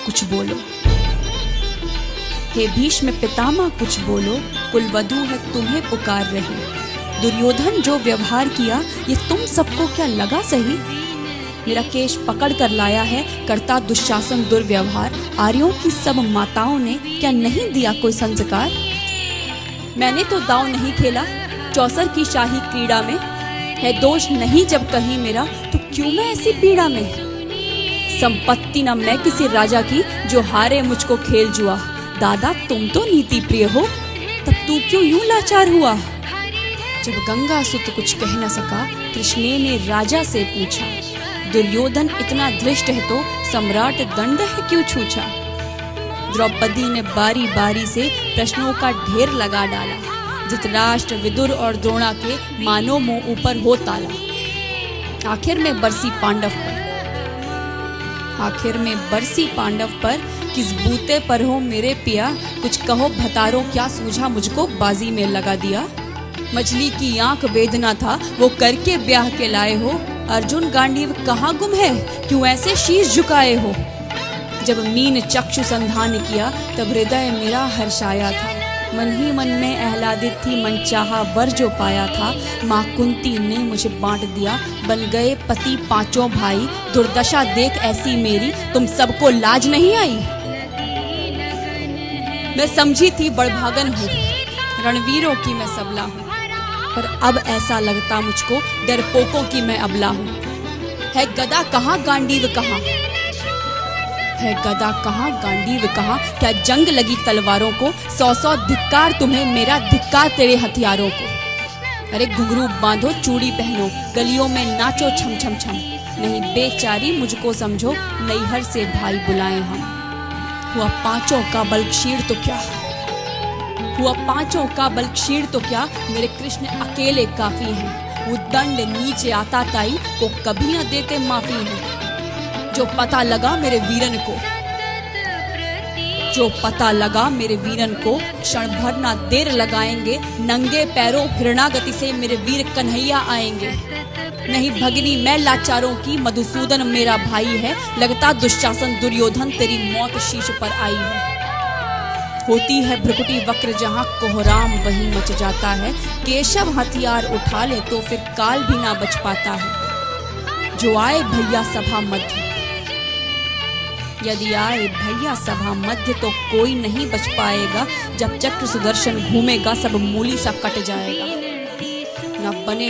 कुछ बोलो, हे भीष्म पितामह कुछ बोलो, कुलवधू है तुम्हें पुकार रही। दुर्योधन जो व्यवहार किया ये तुम सबको क्या लगा सही? मेरा केश पकड़ कर लाया है करता दुशासन दुर्व्यवहार। आर्यों की सब माताओं ने क्या नहीं दिया कोई संस्कार? मैंने तो दांव नहीं खेला चौसर की शाही क्रीड़ा में, है दोष नहीं जब कहीं मेरा तो क्यों मैं ऐसी पीड़ा में? संपत्ति न मैं किसी राजा की जो हारे मुझको खेल जुआ। दादा तुम तो नीति प्रिय हो, तब तू क्यों यूं लाचार हुआ? जब गंगा सुत कुछ कह न सका, कृष्णे ने राजा से पूछा, दुर्योधन इतना धृष्ट है तो सम्राट दंड है क्यों छूछा? द्रौपदी ने बारी बारी से प्रश्नों का ढेर लगा डाला। धृतराष्ट्र विदुर और द्रोणा के मानो मुंह ऊपर हो ताला। आखिर में बरसी पांडव पर किस बूते पर हो मेरे पिया? कुछ कहो भतारो क्या सूझा मुझको बाजी में लगा दिया? मछली की आंख वेदना था वो करके ब्याह के लाए हो। अर्जुन गांडीव कहाँ गुम है क्यों ऐसे शीश झुकाए हो? जब मीन चक्षु संधान किया तब हृदय मेरा हर्षाया था। मन ही मन में आह्लादित थी मन चाहा वर जो पाया था। माँ कुंती ने मुझे बांट दिया बन गए पति पांचों भाई। दुर्दशा देख ऐसी मेरी तुम सबको लाज नहीं आई? मैं समझी थी बड़भागन हूँ रणवीरों की मैं सबला हूँ, पर अब ऐसा लगता मुझको डरपोकों की मैं अबला हूँ। है गदा कहाँ गांडीव कहाँ? है गदा कहाँ गांडीव कहाँ? क्या जंग लगी तलवारों को? 100 धिक्कार तुम्हें मेरा धिक्कार तेरे हथियारों को। अरे घुंघरू बांधो चूड़ी पहनो गलियों में नाचो छम छम छम। नहीं बेचारी मुझको समझो नैहर से भाई बुलाए हम। हुआ पांचों का बल क्षीण तो क्या मेरे कृष्ण अकेले काफी हैं। वो दंड नीचे आता ताई को कभी न देते माफी है। जो पता लगा मेरे वीरन को क्षण भर ना देर लगाएंगे। नंगे पैरों हिरणागति से मेरे वीर कन्हैया आएंगे। नहीं भगनी मैं लाचारों की मधुसूदन मेरा भाई है। लगता दुशासन दुर्योधन तेरी मौत शीश पर आई है। होती है भ्रुकुटी वक्र जहाँ कोहराम वहीं मच जाता है। केशव हथियार उठा ले तो फिर काल भी ना बच पाता है। जो आए भैया सभा मध्य, यदि आए भैया सभा मध्य तो कोई नहीं बच पाएगा। जब चक्र सुदर्शन घूमेगा सब मूली सा कट जाएगा। न बने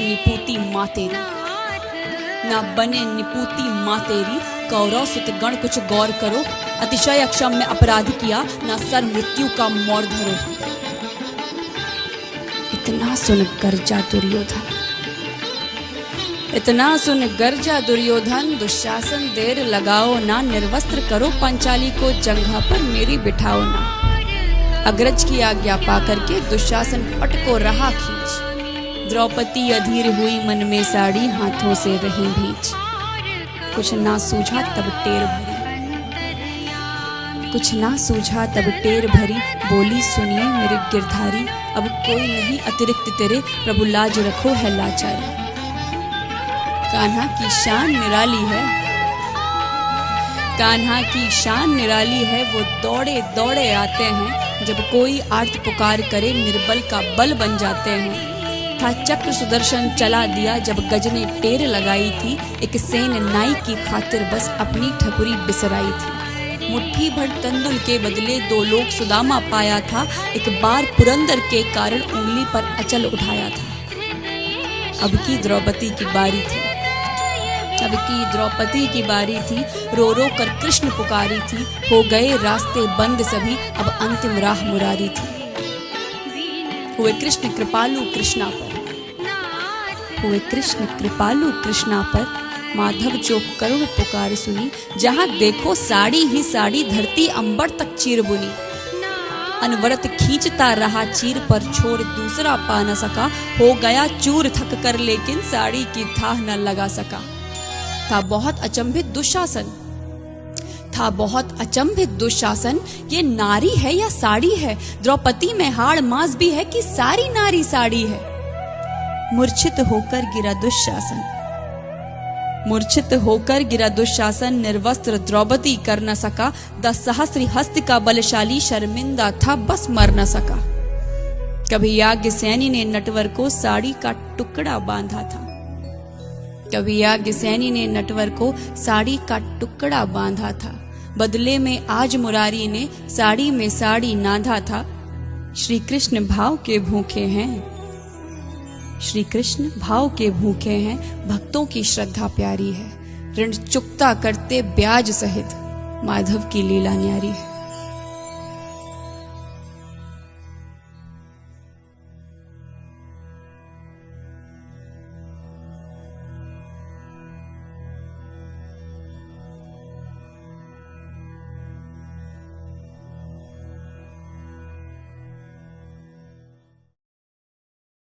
निपूती माँ तेरी कौरव सुत गण कुछ गौर करो। अतिशय अक्षम में अपराध किया ना सर मृत्यु का मोर धरो। इतना सुन गर्जा दुर्योधन दुशासन देर लगाओ ना। निर्वस्त्र करो पंचाली को जंघा पर मेरी बिठाओ ना। अग्रज की आज्ञा पा करके दुशासन पट को रहा खींच। द्रौपदी अधीर हुई मन में साड़ी हाथों से रही भींच। कुछ ना सूझा तब टेर भरी बोली सुनिए मेरे गिरधारी। अब कोई नहीं अतिरिक्त तेरे प्रभु लाज रखो है लाचारी। कान्हा की शान निराली है वो दौड़े दौड़े आते हैं। जब कोई आर्त पुकार करे निर्बल का बल बन जाते हैं। था चक्र सुदर्शन चला दिया जब गज ने टेर लगाई थी। एक सेन नाई की खातिर बस अपनी ठकुरी बिसराई थी। मुट्ठी भर तंदुल के बदले 2 लोग सुदामा पाया था। एक बार पुरंदर के कारण उंगली पर अचल उठाया था। अब की द्रौपदी की बारी थी। रो रो कर कृष्ण पुकारी थी। हो गए रास्ते बंद सभी अब अंतिम राह मुरारी थी। हुए कृष्ण कृपालु कृष्णा पर माधव जो करुण पुकार सुनी। जहाँ देखो साड़ी ही साड़ी धरती अंबर तक चीर बुनी। अनवरत खींचता रहा चीर पर छोर दूसरा पा न सका। हो गया चूर थक कर लेकिन साड़ी की थाह न लगा सका। था बहुत अचंभित दुशासन ये नारी है या साड़ी है? द्रौपदी में हाड़ मांस भी है कि सारी नारी साड़ी है? मूर्छित होकर गिरा दुशासन मूर्छित होकर गिरा दुशासन, निर्वस्त्र द्रौपदी कर न सका। 10 सहस्त्र हस्त का बलशाली शर्मिंदा था, बस मर न सका। कभी याज्ञसेनी ने नटवर को साड़ी का टुकड़ा बांधा था, कभी याज्ञसेनी ने नटवर को साड़ी का टुकड़ा बांधा था। बदले में आज मुरारी ने साड़ी में साड़ी नाधा था। श्री कृष्ण भाव के भूखे हैं, श्री कृष्ण भाव के भूखे हैं, भक्तों की श्रद्धा प्यारी है। ऋण चुकता करते ब्याज सहित, माधव की लीला न्यारी है।